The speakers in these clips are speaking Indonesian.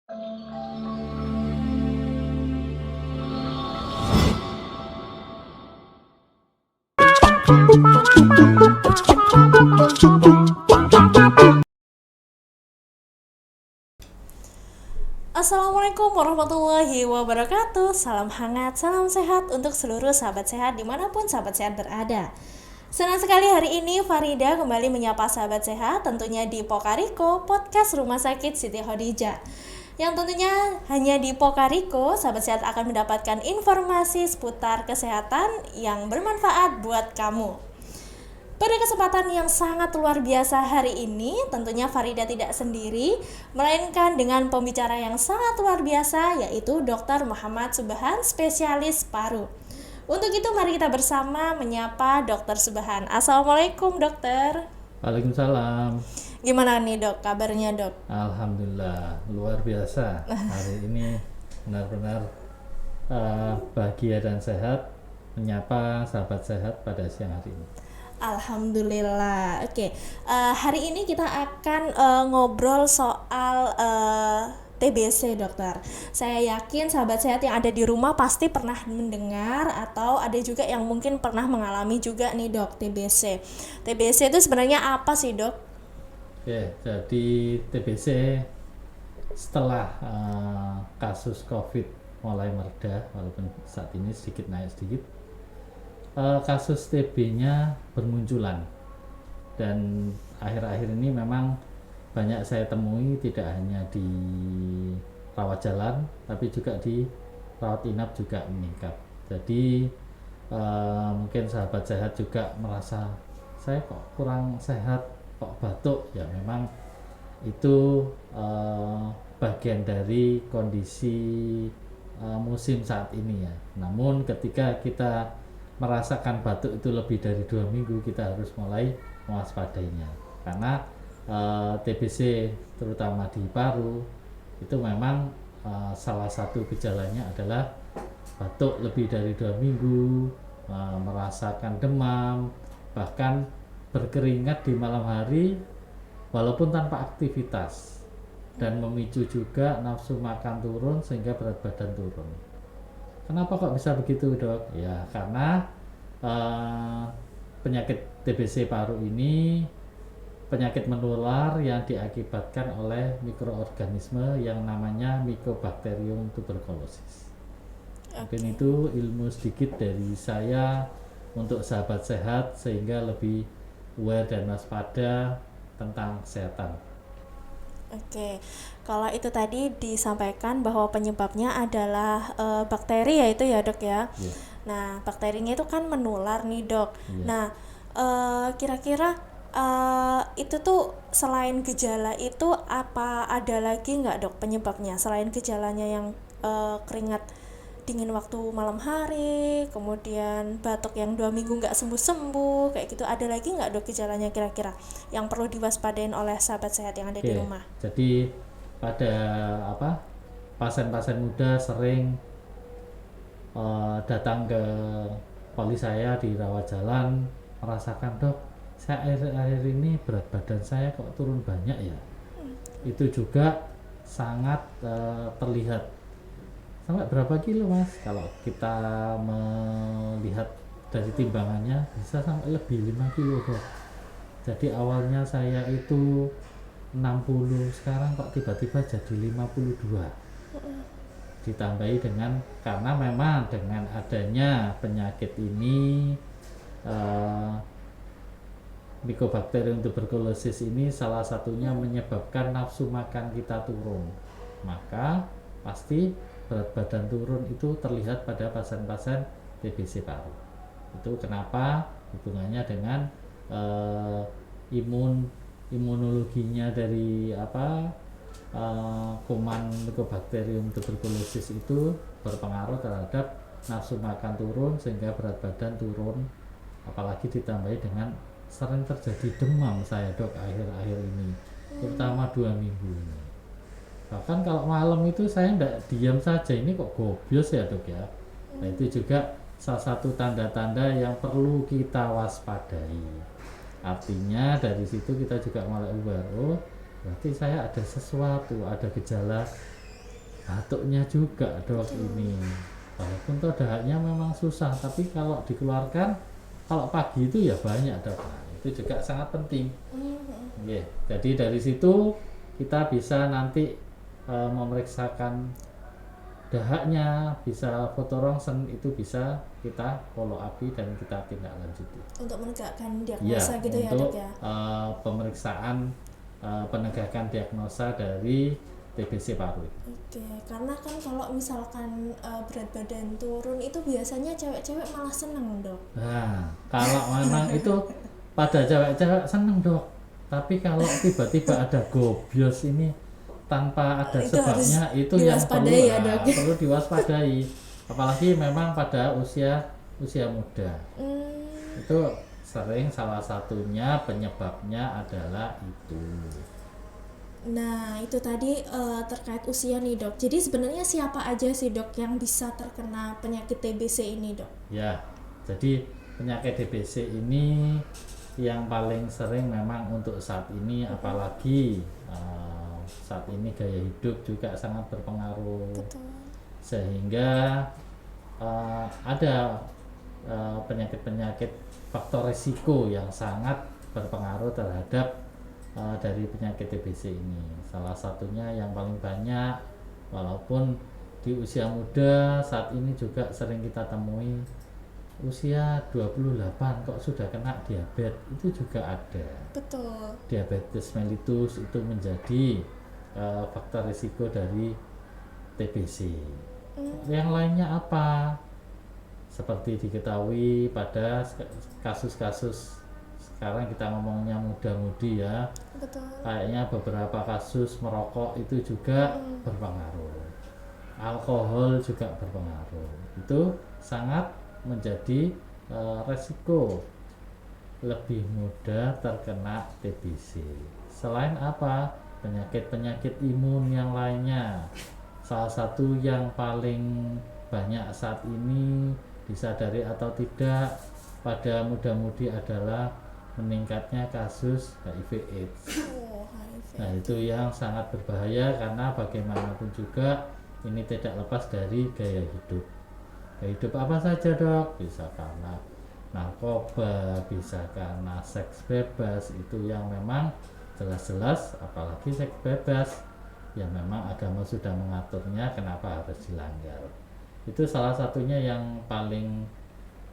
Assalamualaikum warahmatullahi wabarakatuh. Salam hangat, salam sehat untuk seluruh sahabat sehat dimanapun sahabat sehat berada. Senang sekali hari ini Farida kembali menyapa sahabat sehat, tentunya di Pokariko, podcast Rumah Sakit Siti Khadijah. Yang tentunya hanya di Pokariko, sahabat sehat akan mendapatkan informasi seputar kesehatan yang bermanfaat buat kamu. Pada kesempatan yang sangat luar biasa hari ini, tentunya Farida tidak sendiri, melainkan dengan pembicara yang sangat luar biasa, yaitu Dr. Muhammad Subhan, spesialis paru. Untuk itu mari kita bersama menyapa Dr. Subhan. Assalamualaikum dokter. Waalaikumsalam. Gimana nih dok, kabarnya dok? Alhamdulillah, luar biasa. Hari ini benar-benar bahagia dan sehat menyapa sahabat sehat pada siang hari ini. Alhamdulillah. Oke, hari ini kita akan ngobrol soal TBC dokter. Saya yakin sahabat sehat yang ada di rumah pasti pernah mendengar atau ada juga yang mungkin pernah mengalami juga nih dok TBC. TBC itu sebenarnya apa sih dok? Oke, jadi TBC setelah kasus COVID mulai mereda, walaupun saat ini sedikit naik sedikit, kasus TB-nya bermunculan, dan akhir-akhir ini memang banyak saya temui tidak hanya di rawat jalan tapi juga di rawat inap juga meningkat. Jadi mungkin sahabat sehat juga merasa saya kok kurang sehat, kok batuk, ya memang itu bagian dari kondisi musim saat ini ya. Namun ketika kita merasakan batuk itu lebih dari 2 minggu, kita harus mulai mewaspadainya, karena TBC terutama di paru itu memang salah satu gejalanya adalah batuk lebih dari 2 minggu, merasakan demam, bahkan berkeringat di malam hari walaupun tanpa aktivitas, dan memicu juga nafsu makan turun sehingga berat badan turun. Kenapa kok bisa begitu dok? Ya karena penyakit TBC paru ini penyakit menular yang diakibatkan oleh mikroorganisme yang namanya Mycobacterium tuberculosis. Mungkin itu ilmu sedikit dari saya untuk sahabat sehat sehingga lebih aware dan waspada tentang kesehatan. Oke, kalau itu tadi disampaikan bahwa penyebabnya adalah bakteri ya itu ya dok ya. Yeah. Nah bakterinya itu kan menular nih dok. Yeah. Nah kira-kira itu tuh selain gejala itu apa ada lagi nggak dok penyebabnya selain gejalanya yang keringat dingin waktu malam hari, kemudian batuk yang 2 minggu nggak sembuh-sembuh kayak gitu, ada lagi nggak dok gejalanya kira-kira yang perlu diwaspadain oleh sahabat sehat yang ada di rumah? Jadi pada pasien-pasien muda sering datang ke poli saya di rawat jalan merasakan dok, saya akhir-akhir ini berat badan saya kok turun banyak ya. Itu juga sangat terlihat. Sampai berapa kilo mas? Kalau kita melihat dari timbangannya bisa sampai lebih 5 kilo dok. Jadi awalnya saya itu 60, sekarang kok tiba-tiba jadi 52. Ditambahi dengan, karena memang dengan adanya penyakit ini Mycobacterium tuberculosis ini salah satunya menyebabkan nafsu makan kita turun, maka pasti berat badan turun itu terlihat pada pasien-pasien TBC paru. Itu kenapa hubungannya dengan imunologinya dari kuman Mycobacterium tuberculosis itu berpengaruh terhadap nafsu makan turun sehingga berat badan turun, apalagi ditambahi dengan sering terjadi demam saya dok akhir-akhir ini, terutama 2 minggu ini. Bahkan kalau malam itu saya enggak diam saja, ini kok gobios ya dok ya. Nah itu juga salah satu tanda-tanda yang perlu kita waspadai. Artinya dari situ kita juga mulai aware, oh berarti saya ada sesuatu, ada gejala batuknya juga dok ini. Walaupun toh dahaknya memang susah, tapi kalau dikeluarkan kalau pagi itu ya banyak dok. Nah, itu juga sangat penting. Oke, jadi dari situ kita bisa nanti memeriksakan dahaknya, bisa foto rongsen, itu bisa kita follow up dan kita tindak lanjuti. Untuk menegakkan Ya, diagnosa gitu ya untuk dok ya. pemeriksaan penegakan diagnosa dari TBC paru. Oke, karena kan kalau misalkan berat badan turun itu biasanya cewek-cewek malah seneng dok. Nah, kalau memang itu pada cewek-cewek seneng dok, tapi kalau tiba-tiba ada gobios ini tanpa ada Itu harus sebabnya, itu yang perlu, diwaspadai ya, Dok. perlu diwaspadai. Apalagi memang pada usia muda. Itu sering salah satunya penyebabnya adalah itu. Nah, itu tadi terkait usia nih dok. Jadi sebenarnya siapa aja sih dok yang bisa terkena penyakit TBC ini dok? Ya, jadi penyakit TBC ini yang paling sering memang untuk saat ini, apalagi saat ini gaya hidup juga sangat berpengaruh. Betul. Sehingga ada penyakit-penyakit faktor risiko yang sangat berpengaruh terhadap dari penyakit TBC ini. Salah satunya yang paling banyak, walaupun di usia muda saat ini juga sering kita temui, usia 28 kok sudah kena diabetes, itu juga ada. Betul. Diabetes mellitus itu menjadi faktor risiko dari TBC. Yang lainnya apa? Seperti diketahui pada kasus-kasus sekarang kita ngomongnya muda-mudi ya, Betul. kayaknya beberapa kasus merokok itu juga berpengaruh, alkohol juga berpengaruh, itu sangat menjadi resiko lebih mudah terkena TBC. Selain apa? Penyakit-penyakit imun yang lainnya. Salah satu yang paling banyak saat ini disadari atau tidak pada muda-mudi adalah meningkatnya kasus HIV/AIDS. Oh, HIV. Nah, itu yang sangat berbahaya karena bagaimanapun juga ini tidak lepas dari gaya hidup. Gaya hidup apa saja dok? Bisa karena narkoba, bisa karena seks bebas, itu yang memang jelas-jelas, apalagi seks bebas yang memang agama sudah mengaturnya, kenapa harus dilanggar. Itu salah satunya yang paling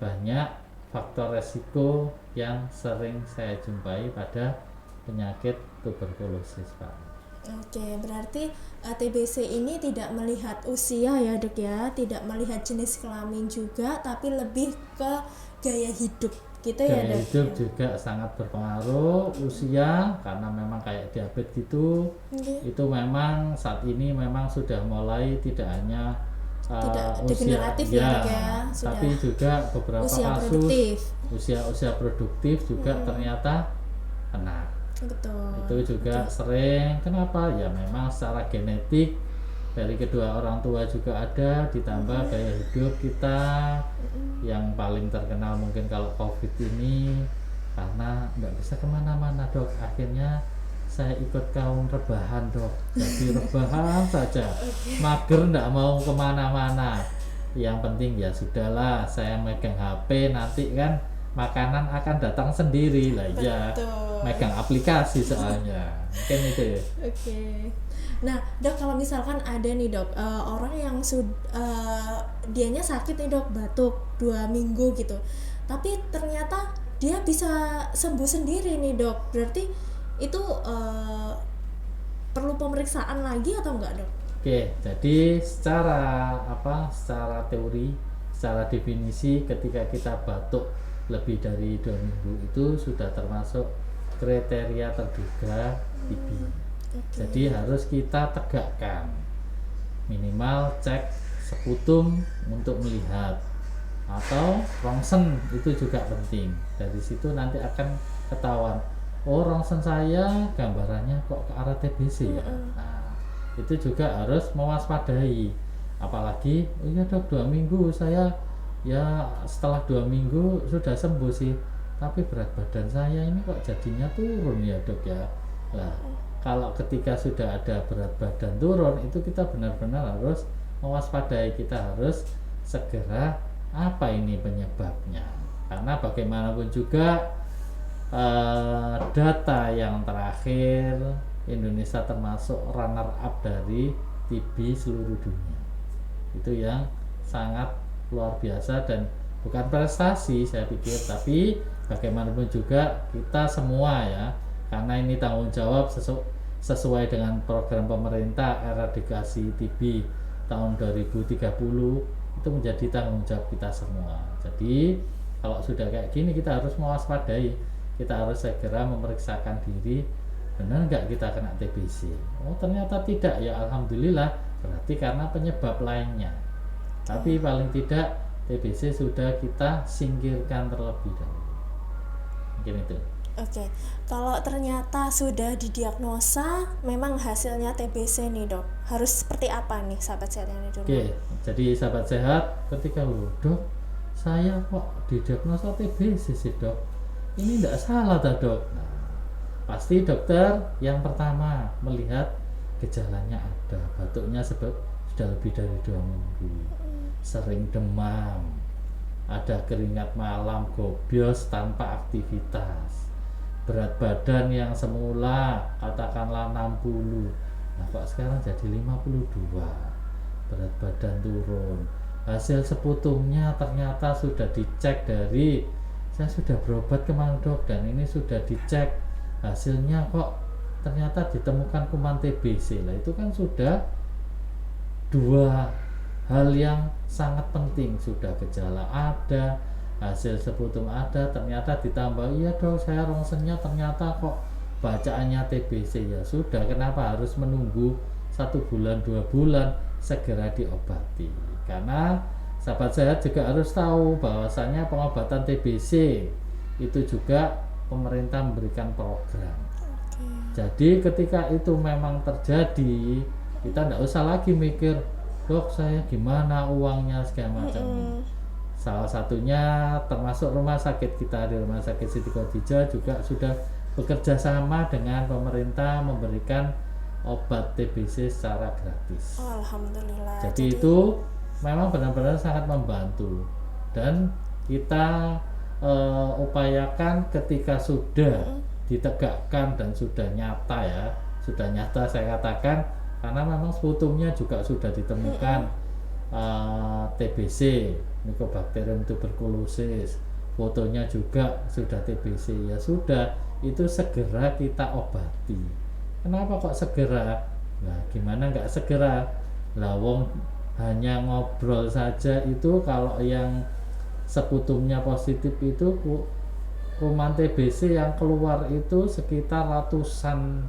banyak faktor resiko yang sering saya jumpai pada penyakit tuberkulosis Pak. Oke, berarti TBC ini tidak melihat usia ya dok ya, tidak melihat jenis kelamin juga, tapi lebih ke gaya hidup gitu ya Gaya dok. hidup juga sangat berpengaruh, usia karena memang kayak diabetes gitu. Oke. Itu memang saat ini memang sudah mulai tidak hanya Tidak usia degeneratif ya, Dok ya, sudah tapi juga beberapa usia kasus produktif. usia produktif juga ternyata kena. Betul. Itu juga sering. Kenapa? Ya memang secara genetik dari kedua orang tua juga ada, ditambah gaya hidup kita yang paling terkenal mungkin kalau COVID ini, karena nggak bisa kemana-mana dok, akhirnya saya ikut kaum rebahan dok, jadi rebahan saja, mager nggak mau kemana-mana. Yang penting ya sudahlah, saya megang HP, nanti kan makanan akan datang sendiri lah ya, Betul. megang aplikasi soalnya, mungkin itu. Oke. Nah, dok kalau misalkan ada nih dok orang yang dianya sakit nih dok, batuk 2 minggu gitu, tapi ternyata dia bisa sembuh sendiri nih dok, berarti itu perlu pemeriksaan lagi atau enggak dok? Oke, jadi secara teori, secara definisi, ketika kita batuk lebih dari 2 minggu itu sudah termasuk kriteria terduga TB. Jadi harus kita tegakkan, minimal cek sekutum untuk melihat, atau rongsen itu juga penting. Dari situ nanti akan ketahuan, oh rongsen saya gambarannya kok ke arah TBC ya. Nah, itu juga harus mewaspadai. Apalagi oh iya dok, 2 minggu saya ya, setelah 2 minggu sudah sembuh sih, tapi berat badan saya ini kok jadinya turun ya dok ya. Lah kalau ketika sudah ada berat badan turun itu kita benar-benar harus mewaspadai, kita harus segera apa ini penyebabnya, karena bagaimanapun juga data yang terakhir Indonesia termasuk runner up dari TB seluruh dunia, itu yang sangat luar biasa dan bukan prestasi saya pikir, tapi bagaimanapun juga kita semua ya, karena ini tanggung jawab sesuai dengan program pemerintah eradikasi TB tahun 2030, itu menjadi tanggung jawab kita semua. Jadi kalau sudah kayak gini kita harus mewaspadai, kita harus segera memeriksakan diri, benar nggak kita kena TBC. Oh ternyata tidak, ya alhamdulillah, berarti karena penyebab lainnya, tapi paling tidak TBC sudah kita singkirkan terlebih dahulu. Mungkin itu. Oke, kalau ternyata sudah didiagnosa memang hasilnya TBC nih dok, harus seperti apa nih sahabat sehat yang ada di rumah? Oke, jadi sahabat sehat, ketika dok, saya kok didiagnosa TBC sih dok, ini tidak salah tak dok? Nah, pasti dokter yang pertama melihat gejalanya ada, batuknya sudah lebih dari 2 minggu, sering demam, ada keringat malam, gobios tanpa aktivitas, berat badan yang semula katakanlah 60, nah kok sekarang jadi 52, berat badan turun, hasil seputumnya ternyata sudah dicek dari, saya sudah berobat kemana dok, dan ini sudah dicek hasilnya kok ternyata ditemukan kuman TBC. Lah itu kan sudah dua hal yang sangat penting, sudah gejala ada, hasil seputum ada, ternyata ditambah iya dong saya rongsennya ternyata kok bacaannya TBC. Ya sudah, kenapa harus menunggu 1 bulan 2 bulan, segera diobati. Karena sahabat sehat juga harus tahu bahwasanya pengobatan TBC itu juga pemerintah memberikan program. Jadi ketika itu memang terjadi, kita tidak usah lagi mikir dok saya gimana uangnya segala macam. Salah satunya termasuk rumah sakit kita, di Rumah Sakit Siti Khadijah juga sudah bekerja sama dengan pemerintah memberikan obat TBC secara gratis. Oh, alhamdulillah. Jadi itu memang benar-benar sangat membantu, dan kita upayakan ketika sudah ditegakkan dan sudah nyata ya, sudah nyata saya katakan, karena memang sputumnya juga sudah ditemukan TBC, Mycobacterium tuberculosis, fotonya juga sudah TBC, ya sudah, itu segera kita obati. Kenapa kok segera? Nah gimana nggak segera? Lawong hanya ngobrol saja itu, kalau yang seputumnya positif itu kuman TBC yang keluar itu sekitar ratusan,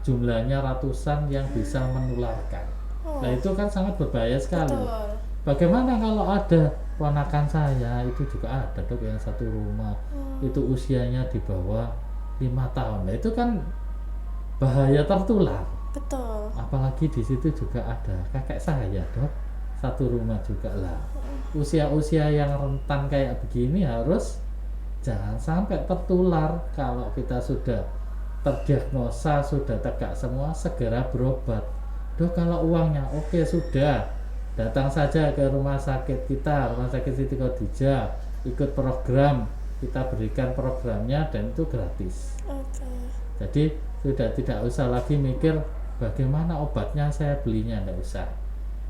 jumlahnya ratusan yang bisa menularkan. Nah itu kan sangat berbahaya sekali. Betul. Bagaimana kalau ada ponakan saya itu juga ada dok yang satu rumah, itu usianya di bawah 5 tahun. Nah itu kan bahaya tertular. Betul. Apalagi di situ juga ada kakek saya dok, satu rumah juga lah. Usia-usia yang rentan kayak begini harus jangan sampai tertular. Kalau kita sudah terdiagnosa, sudah tegak semua, segera berobat. Dok kalau uangnya oke, sudah datang saja ke rumah sakit kita, Rumah Sakit Siti Khadijah, ikut program, kita berikan programnya dan itu gratis. Jadi sudah tidak usah lagi mikir bagaimana obatnya saya belinya, tidak usah,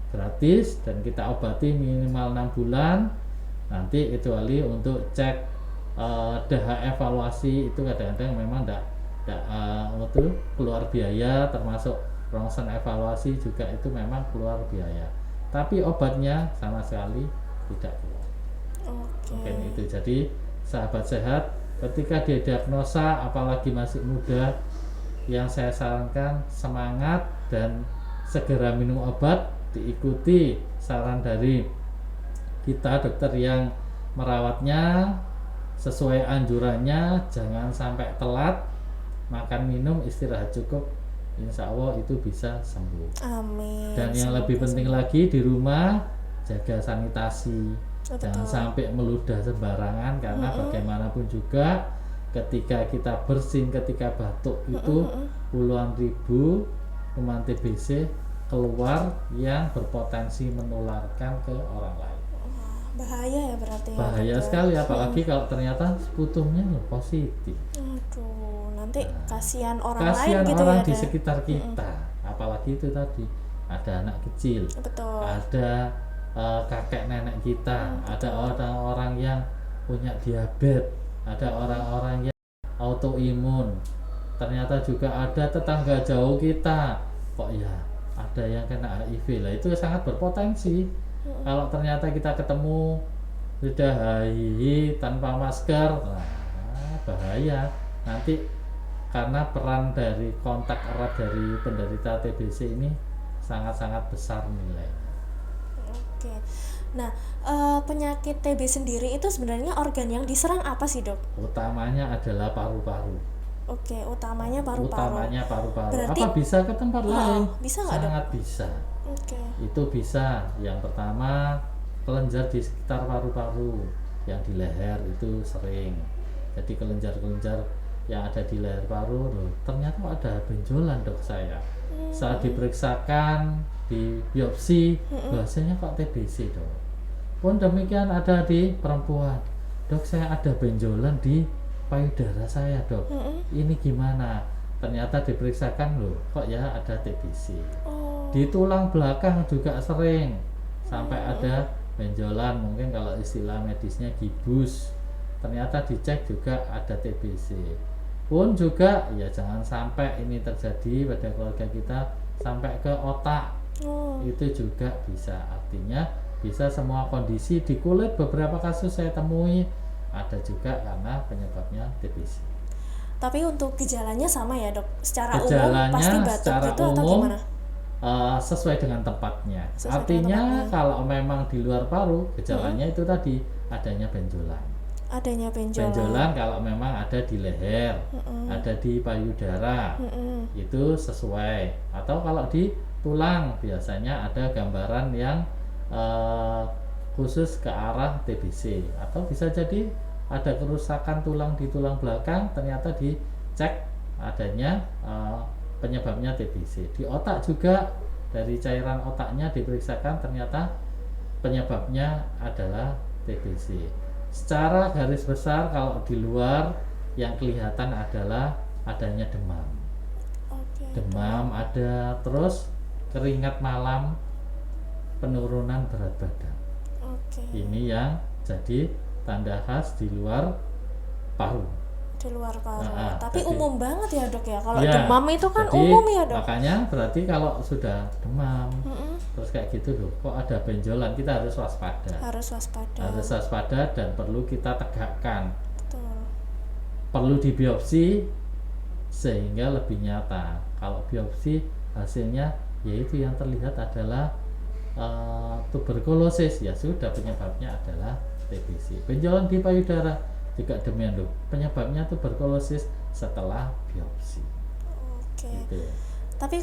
gratis, dan kita obati minimal 6 bulan. Nanti kecuali untuk cek DH evaluasi itu kadang-kadang memang tidak keluar biaya, termasuk rongsen evaluasi juga itu memang keluar biaya, tapi obatnya sama sekali tidak keluar. Mungkin itu. Jadi sahabat sehat, ketika didiagnosa apalagi masih muda, yang saya sarankan semangat dan segera minum obat, diikuti saran dari kita dokter yang merawatnya, sesuai anjurannya, jangan sampai telat, makan minum istirahat cukup, insya Allah itu bisa sembuh. Amin. Dan yang lebih penting lagi di rumah jaga sanitasi. Jangan sampai meludah sembarangan, karena bagaimanapun juga ketika kita bersin, ketika batuk itu puluhan ribu kuman TBC keluar yang berpotensi menularkan ke orang lain. Bahaya ya berarti ya, Bahaya Dok, ya? sekali, apalagi kalau ternyata sekutumnya positif. Aduh, nanti kasihan orang Kasihan lain gitu orang ya, di Dok? sekitar kita, apalagi itu tadi ada anak kecil, Betul. ada kakek nenek kita, ada orang-orang yang punya diabetes, ada orang-orang yang autoimun, ternyata juga ada tetangga jauh kita kok ya ada yang kena HIV lah, itu sangat berpotensi. Kalau ternyata kita ketemu sudah hihi tanpa masker, nah bahaya nanti, karena peran dari kontak erat dari penderita TBC ini sangat-sangat besar nilainya. Oke. Nah, penyakit TB sendiri itu sebenarnya organ yang diserang apa sih, Dok? Utamanya adalah paru-paru. Oke, utamanya paru-paru. Utamanya paru-paru. Berarti- Apa bisa ke tempat lain? bisa nggak, Dok? Sangat bisa. Oke. Itu bisa. Yang pertama, kelenjar di sekitar paru-paru, yang di leher itu sering. Jadi kelenjar-kelenjar yang ada di leher paru, loh, ternyata kok ada benjolan, Dok, saya. Saat diperiksakan, di biopsi, bahasanya kok TBC, Dok. Pun demikian ada di perempuan, Dok, saya ada benjolan di payudara saya, Dok. Ini gimana? Ternyata diperiksakan, loh, kok ya ada TBC. Oh, Di tulang belakang juga sering sampai ada benjolan, mungkin kalau istilah medisnya gibus. Ternyata dicek juga ada TBC. Pun juga ya jangan sampai ini terjadi pada keluarga kita sampai ke otak. oh. Itu juga bisa, artinya bisa semua kondisi. Di kulit beberapa kasus saya temui ada juga karena penyebabnya TBC. Tapi untuk gejalanya sama ya, Dok? Secara umum Gejalanya pasti batuk secara gitu atau umum gimana? sesuai dengan tempatnya. Sesuai Artinya dengan tempatnya. kalau memang di luar paru, gejalanya itu tadi adanya benjolan. Adanya benjolan. Benjolan kalau memang ada di leher, ada di payudara, itu sesuai. Atau kalau di tulang biasanya ada gambaran yang khusus ke arah TBC. Atau bisa jadi ada kerusakan tulang di tulang belakang, ternyata dicek adanya penyebabnya TBC. Di otak juga, dari cairan otaknya diperiksakan, ternyata penyebabnya adalah TBC. Secara garis besar kalau di luar yang kelihatan adalah adanya demam. Oke. Demam ada, terus keringat malam, penurunan berat badan. Oke. Ini yang jadi tanda khas di luar paru. Di luar paru. Nah, Tapi jadi- umum banget ya, Dok ya. Kalau Ya, demam itu kan jadi umum ya, Dok. Makanya berarti kalau sudah demam, terus kayak gitu loh, kok ada benjolan, kita harus waspada. Harus waspada. Harus waspada dan perlu kita tegakkan. Betul. Perlu dibiopsi sehingga lebih nyata. Kalau biopsi hasilnya yaitu yang terlihat adalah tuberkulosis, ya sudah, penyebabnya adalah TBC. Benjolan di payudara juga demikian loh, penyebabnya tuberkulosis setelah biopsi. Oke. Gitu. Tapi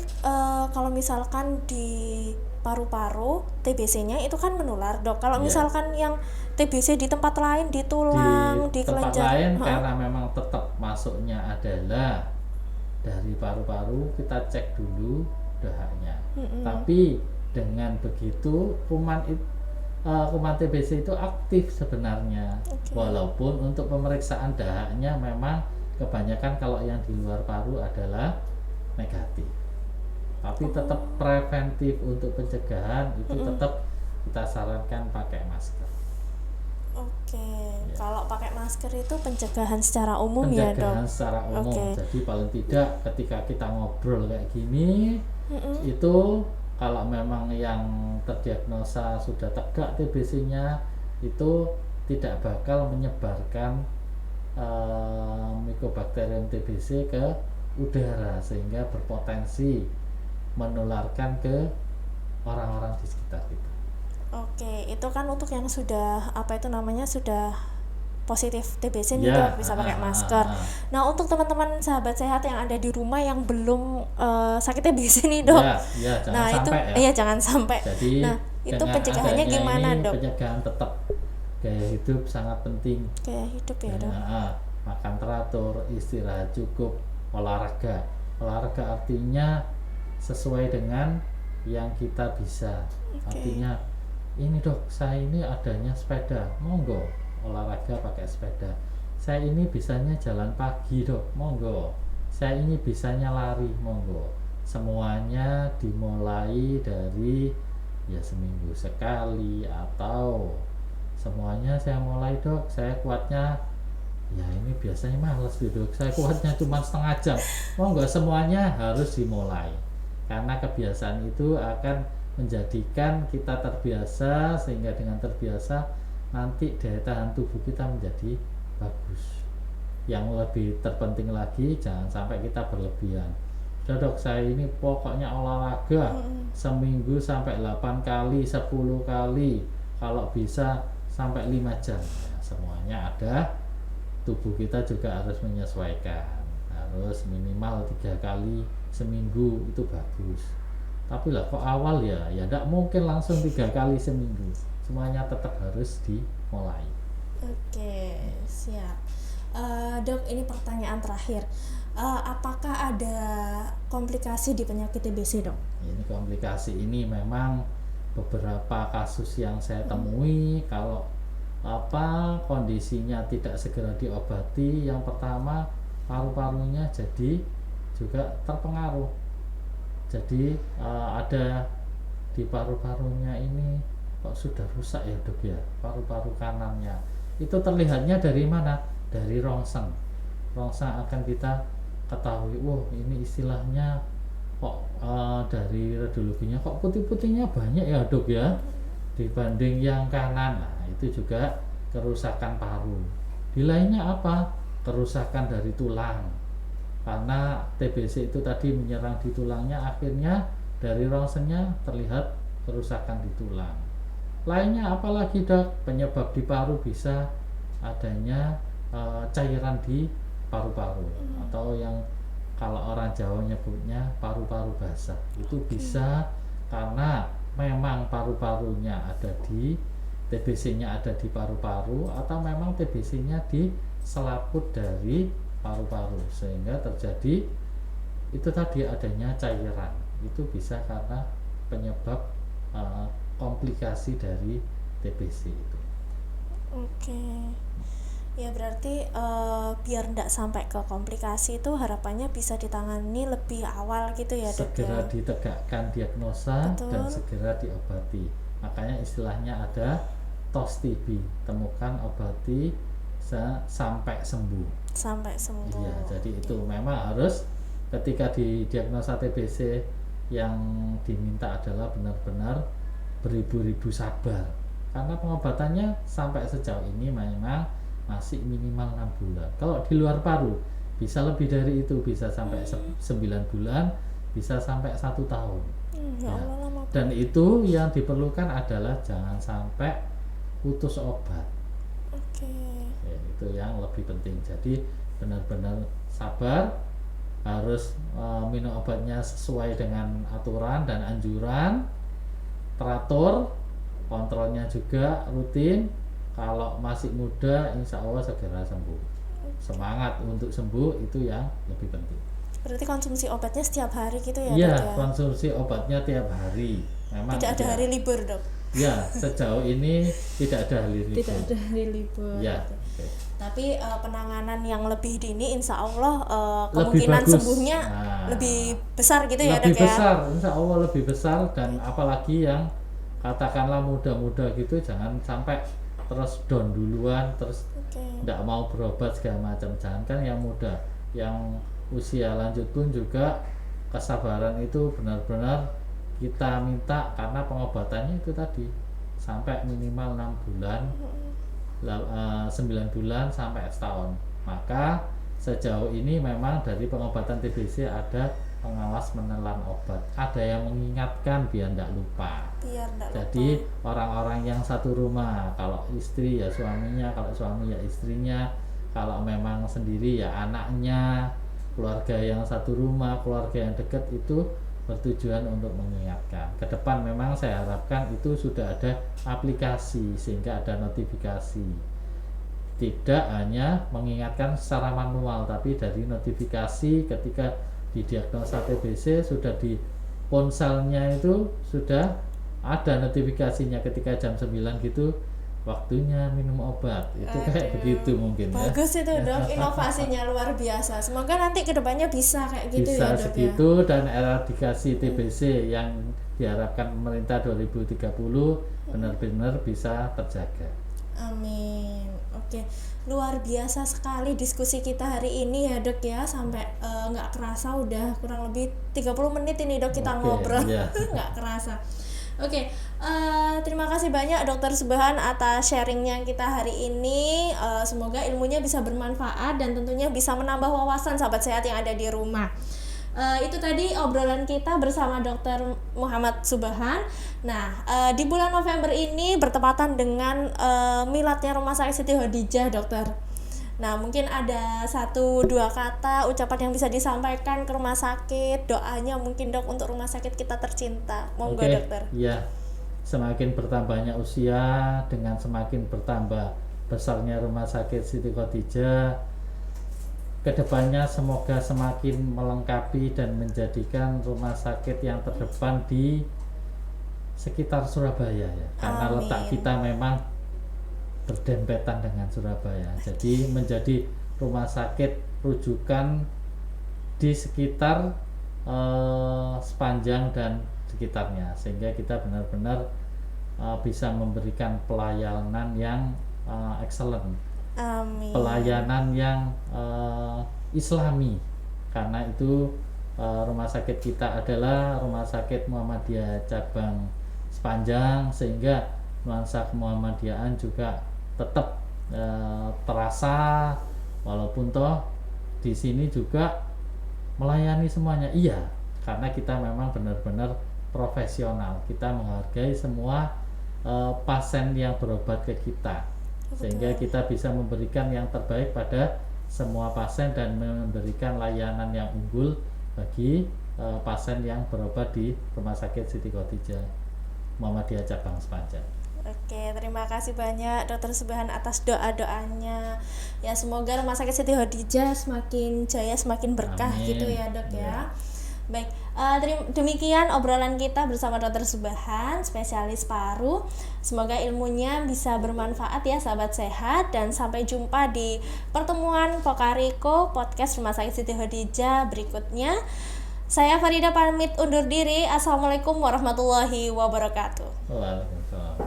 kalau misalkan di paru-paru TBC-nya itu kan menular, Dok. Kalau Iya. misalkan yang TBC di tempat lain, di tulang, di tempat kelenjar, lain karena memang tetap masuknya adalah dari paru-paru, kita cek dulu dahaknya. Tapi dengan begitu kuman TBC itu aktif sebenarnya. Walaupun untuk pemeriksaan dahaknya memang kebanyakan kalau yang di luar paru adalah negatif. Tapi tetap preventif untuk pencegahan itu tetap kita sarankan pakai masker. Oke. Kalau pakai masker itu pencegahan secara umum ya, Dok. Pencegahan secara umum. Oke. Jadi paling tidak ketika kita ngobrol kayak gini, itu kalau memang yang terdiagnosa sudah tegak TBC-nya, itu tidak bakal menyebarkan Mycobacterium TBC ke udara sehingga berpotensi menularkan ke orang-orang di sekitar kita. Oke, itu kan untuk yang sudah sudah positif TBC nih, Ya, Dok, bisa pakai masker. Nah, untuk teman-teman sahabat sehat yang ada di rumah yang belum sakit TBC nih, Dok. Ya, jangan Nah, itu sampai ya. iya jangan sampai. Jadi Nah, itu dengan pencegahannya adanya gimana, ini, Dok? pencegahan tetap gaya hidup sangat penting. Gaya hidup ya, Dok. Nah, makan teratur, istirahat cukup, olahraga. Olahraga artinya sesuai dengan yang kita bisa. Artinya ini dok, saya ini adanya sepeda, monggo olahraga pakai sepeda. Saya ini bisanya jalan pagi dok, monggo. Saya ini bisanya lari, monggo. Semuanya dimulai dari ya seminggu sekali, atau semuanya saya mulai dok, saya kuatnya ya ini biasanya males dok, saya kuatnya cuma setengah jam. Monggo, semuanya harus dimulai, karena kebiasaan itu akan menjadikan kita terbiasa, sehingga dengan terbiasa nanti daya tahan tubuh kita menjadi bagus. Yang lebih terpenting lagi, jangan sampai kita berlebihan. Udah dok, saya ini pokoknya olahraga seminggu sampai 8 kali, 10 kali, kalau bisa sampai 5 jam. Ya, semuanya ada. Tubuh kita juga harus menyesuaikan, harus minimal 3 kali seminggu, itu bagus. Tapi lah kok awal ya tidak mungkin langsung 3 kali seminggu, semuanya tetap harus dimulai. Oke, siap. Dok, ini pertanyaan terakhir. Apakah ada komplikasi di penyakit TBC, dok? Ini komplikasi ini memang beberapa kasus yang saya temui, kalau kondisinya tidak segera diobati, yang pertama paru-parunya jadi juga terpengaruh. Jadi ada di paru-parunya ini kok sudah rusak ya dok ya, paru-paru kanannya. Itu terlihatnya dari mana? Dari rongseng. Rongseng akan kita ketahui, ini istilahnya kok dari radiologinya kok putih-putihnya banyak ya dok ya, dibanding yang kanan. Nah, itu juga kerusakan paru. Di lainnya apa? Kerusakan dari tulang, karena TBC itu tadi menyerang di tulangnya, akhirnya dari rongsengnya terlihat kerusakan di tulang. Lainnya apalagi dok? Penyebab di paru bisa adanya cairan di paru-paru, atau yang kalau orang Jawa nyebutnya paru-paru basah. Itu bisa karena memang paru-parunya ada di TBC-nya ada di paru-paru, atau memang TBC-nya di selaput dari paru-paru, sehingga terjadi itu tadi adanya cairan. Itu bisa karena penyebab komplikasi dari TBC itu. Oke. Ya berarti biar tidak sampai ke komplikasi itu harapannya bisa ditangani lebih awal gitu ya dok? Segera ditegakkan diagnosa. Betul. Dan segera diobati. Makanya istilahnya ada TOS TB, temukan, obati, sampai sembuh. Sampai sembuh. Iya, jadi itu memang harus ketika didiagnosa TBC, yang diminta adalah benar-benar beribu-ribu sabar, karena pengobatannya sampai sejauh ini memang masih minimal 6 bulan. Kalau di luar paru bisa lebih dari itu, bisa sampai 9 bulan, bisa sampai 1 tahun. Ya Allah, lama. Dan itu yang diperlukan adalah jangan sampai putus obat. Oke. Ya, itu yang lebih penting. Jadi benar-benar sabar, harus minum obatnya sesuai dengan aturan dan anjuran, teratur, kontrolnya juga rutin. Kalau masih muda, insya Allah segera sembuh. Semangat untuk sembuh, itu yang lebih penting. Berarti konsumsi obatnya setiap hari gitu ya Iya, dok ya? konsumsi obatnya tiap hari. Memang Tidak ada hari libur dok? Ya, sejauh ini tidak ada hari libur. Tidak ada hari libur. Ya. Gitu. Tapi penanganan yang lebih dini, insya Allah Lebih kemungkinan bagus. sembuhnya lebih besar gitu ya Lebih dok ya? besar, insya Allah lebih besar. Dan apalagi yang katakanlah muda-muda gitu, jangan sampai terus down duluan, terus tidak mau berobat segala macam. Jangan, kan yang muda, yang usia lanjut pun juga kesabaran itu benar-benar kita minta, karena pengobatannya itu tadi sampai minimal 6 bulan, 9 bulan sampai setahun. Maka sejauh ini memang dari pengobatan TBC ada pengawas menelan obat, ada yang mengingatkan biar tidak lupa. Jadi orang-orang yang satu rumah, kalau istri ya suaminya, kalau suami ya istrinya, kalau memang sendiri ya anaknya, keluarga yang satu rumah, keluarga yang dekat, itu bertujuan untuk mengingatkan. Ke depan memang saya harapkan itu sudah ada aplikasi, sehingga ada notifikasi. tidak hanya mengingatkan secara manual, tapi dari notifikasi ketika didiagnosa TBC sudah di ponselnya itu sudah ada notifikasinya ketika jam 9 gitu waktunya minum obat. Itu kayak Aduh, begitu mungkin ya. bagus itu dok, inovasinya luar biasa. Semoga nanti kedepannya bisa kayak gitu Bisa ya dok ya. segitu, dan eradikasi TBC yang diharapkan pemerintah 2030 benar-benar bisa terjaga. Amin. Oke, luar biasa sekali diskusi kita hari ini ya dok ya. Sampai nggak kerasa udah kurang lebih 30 menit ini dok kita Oke, ngobrol. iya. Nggak kerasa. Oke, terima kasih banyak Dokter Subhan atas sharingnya kita hari ini. Semoga ilmunya bisa bermanfaat dan tentunya bisa menambah wawasan sahabat sehat yang ada di rumah. Itu tadi obrolan kita bersama Dr. Muhammad Subhan. Nah, di bulan November ini bertepatan dengan miladnya Rumah Sakit Siti Khadijah, dokter. Nah, mungkin ada 1-2 kata ucapan yang bisa disampaikan ke rumah sakit, doanya mungkin dok untuk rumah sakit kita tercinta. Monggo Oke, dokter. ya. Semakin bertambahnya usia dengan semakin bertambah besarnya Rumah Sakit Siti Khadijah, kedepannya semoga semakin melengkapi dan menjadikan rumah sakit yang terdepan di sekitar Surabaya ya, karena Amin. letak kita memang berdempetan dengan Surabaya, jadi menjadi rumah sakit rujukan di sekitar sepanjang dan sekitarnya, sehingga kita benar-benar bisa memberikan pelayanan yang excellent, Amin. pelayanan yang islami, karena itu rumah sakit kita adalah Rumah Sakit Muhammadiyah cabang Sepanjang, sehingga nuansa kemuhammadiyahan juga tetap terasa, walaupun toh di sini juga melayani semuanya. Iya, karena kita memang benar-benar profesional, kita menghargai semua pasien yang berobat ke kita, sehingga kita bisa memberikan yang terbaik pada semua pasien dan memberikan layanan yang unggul bagi pasien yang berobat di Rumah Sakit Siti Khadijah Muhammadiyah cabang Sepanjang. Oke, terima kasih banyak Dokter Subhan atas doa-doanya. Ya, semoga Rumah Sakit Siti Khadijah semakin jaya, semakin berkah. Amin. Gitu ya dok Ya. ya. Baik, demikian obrolan kita bersama Dokter Subhan, spesialis paru. Semoga ilmunya bisa bermanfaat ya sahabat sehat, dan sampai jumpa di pertemuan Pokariko Podcast Rumah Sakit Siti Khadijah berikutnya. Saya Farida pamit undur diri. Assalamualaikum warahmatullahi wabarakatuh. Waalaikumsalam.